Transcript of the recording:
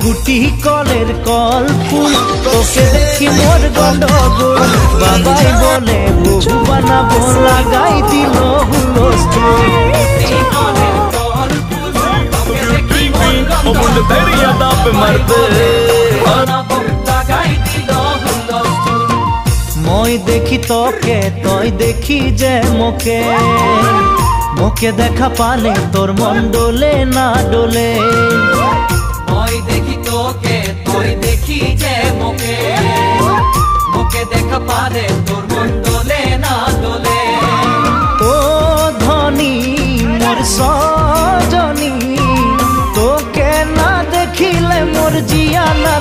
গুটি কলের কল ফুল তোকে দেখি মোর গন্ডগোল বাবাই বলে বহু বানাবো লাগাই দিল হুলস্থুল तेरी अदा पे मरते মই দেখি তোকে তই দেখি যে মোকে মোকে দেখা পালে তোর মন ডোলে না ডোলে মই দেখি তোকে তুই দেখি যে মোকে মোকে দেখা পারে তোর মন দোলে না দোলে ও ধনী মোর সজনী তোকে না দেখিলে মোর জিয়া না